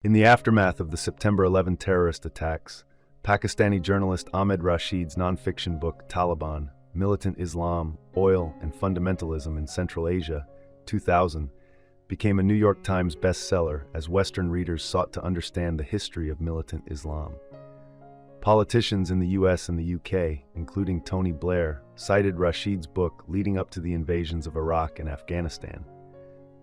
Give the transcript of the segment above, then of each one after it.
In the aftermath of the September 11 terrorist attacks, Pakistani journalist Ahmed Rashid's nonfiction book Taliban, Militant Islam, Oil, and Fundamentalism in Central Asia, 2000, became a New York Times bestseller as Western readers sought to understand the history of militant Islam. Politicians in the US and the UK, including Tony Blair, cited Rashid's book leading up to the invasions of Iraq and Afghanistan.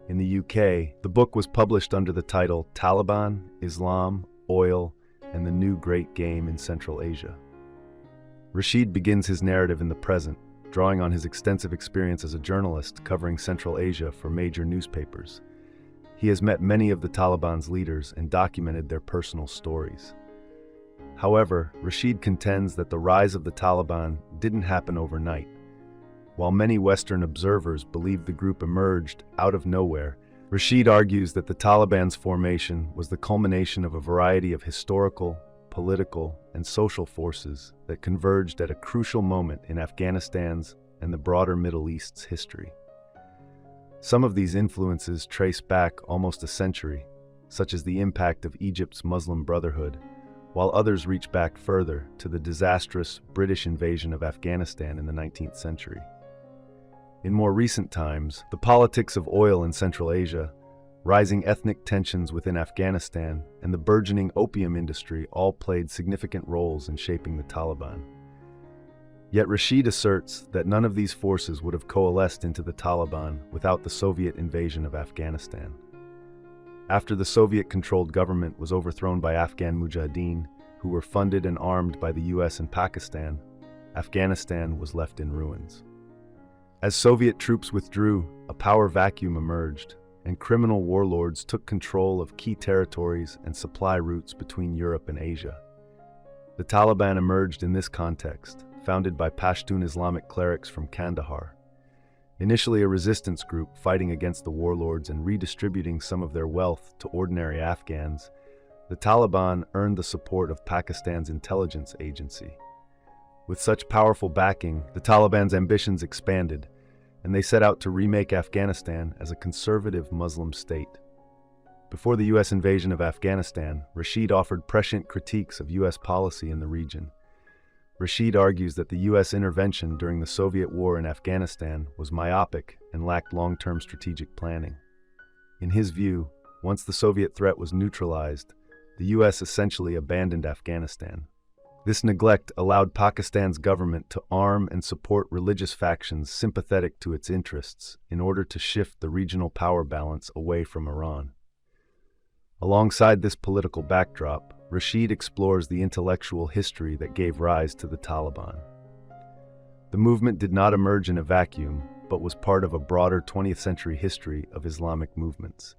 In the UK, the book was published under the title Taliban, Islam, Oil, and the New Great Game in Central Asia. Rashid begins his narrative in the present, drawing on his extensive experience as a journalist covering Central Asia for major newspapers. He has met many of the Taliban's leaders and documented their personal stories. However, Rashid contends that the rise of the Taliban didn't happen overnight. While many Western observers believe the group emerged out of nowhere, Rashid argues that the Taliban's formation was the culmination of a variety of historical, political, and social forces that converged at a crucial moment in Afghanistan's and the broader Middle East's history. Some of these influences trace back almost a century, such as the impact of Egypt's Muslim Brotherhood, while others reach back further to the disastrous British invasion of Afghanistan in the 19th century. In more recent times, the politics of oil in Central Asia, rising ethnic tensions within Afghanistan, and the burgeoning opium industry all played significant roles in shaping the Taliban. Yet Rashid asserts that none of these forces would have coalesced into the Taliban without the Soviet invasion of Afghanistan. After the Soviet-controlled government was overthrown by Afghan mujahideen, who were funded and armed by the US and Pakistan, Afghanistan was left in ruins. As Soviet troops withdrew, a power vacuum emerged, and criminal warlords took control of key territories and supply routes between Europe and Asia. The Taliban emerged in this context, founded by Pashtun Islamic clerics from Kandahar. Initially a resistance group fighting against the warlords and redistributing some of their wealth to ordinary Afghans, the Taliban earned the support of Pakistan's intelligence agency. With such powerful backing, the Taliban's ambitions expanded, and they set out to remake Afghanistan as a conservative Muslim state. Before the US invasion of Afghanistan, Rashid offered prescient critiques of US policy in the region. Rashid argues that the US intervention during the Soviet war in Afghanistan was myopic and lacked long-term strategic planning. In his view, once the Soviet threat was neutralized, the US essentially abandoned Afghanistan. This neglect allowed Pakistan's government to arm and support religious factions sympathetic to its interests in order to shift the regional power balance away from Iran. Alongside this political backdrop, Rashid explores the intellectual history that gave rise to the Taliban. The movement did not emerge in a vacuum, but was part of a broader 20th century history of Islamic movements.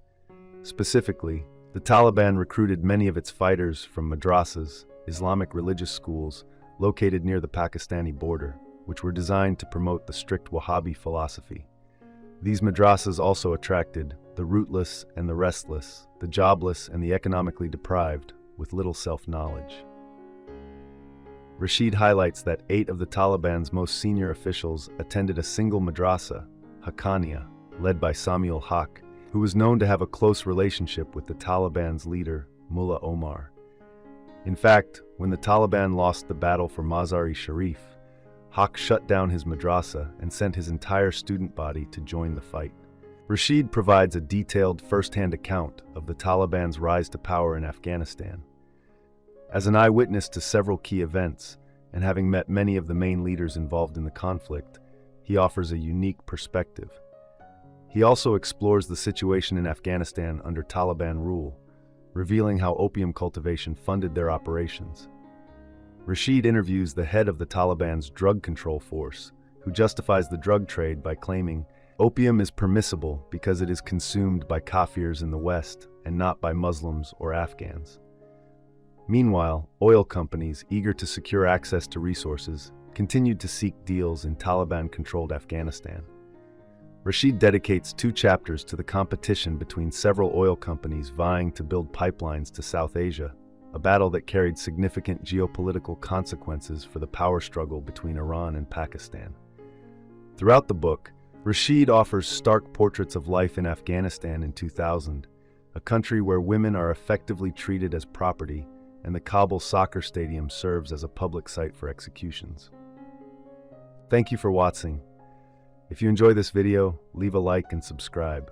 Specifically, the Taliban recruited many of its fighters from madrasas, Islamic religious schools, located near the Pakistani border, which were designed to promote the strict Wahhabi philosophy. These madrasas also attracted the rootless and the restless, the jobless and the economically deprived, with little self-knowledge. Rashid highlights that 8 of the Taliban's most senior officials attended a single madrasa, Haqqaniya, led by Samuel Haq, who was known to have a close relationship with the Taliban's leader, Mullah Omar. In fact, when the Taliban lost the battle for Mazar-e-Sharif, Haq shut down his madrasa and sent his entire student body to join the fight. Rashid provides a detailed first-hand account of the Taliban's rise to power in Afghanistan. As an eyewitness to several key events, and having met many of the main leaders involved in the conflict, he offers a unique perspective. He also explores the situation in Afghanistan under Taliban rule, revealing how opium cultivation funded their operations. Rashid interviews the head of the Taliban's drug control force, who justifies the drug trade by claiming, "Opium is permissible because it is consumed by Kafirs in the West and not by Muslims or Afghans." Meanwhile, oil companies, eager to secure access to resources, continued to seek deals in Taliban-controlled Afghanistan. Rashid dedicates 2 chapters to the competition between several oil companies vying to build pipelines to South Asia, a battle that carried significant geopolitical consequences for the power struggle between Iran and Pakistan. Throughout the book, Rashid offers stark portraits of life in Afghanistan in 2000, a country where women are effectively treated as property, and the Kabul soccer stadium serves as a public site for executions. Thank you for watching. If you enjoy this video, leave a like and subscribe.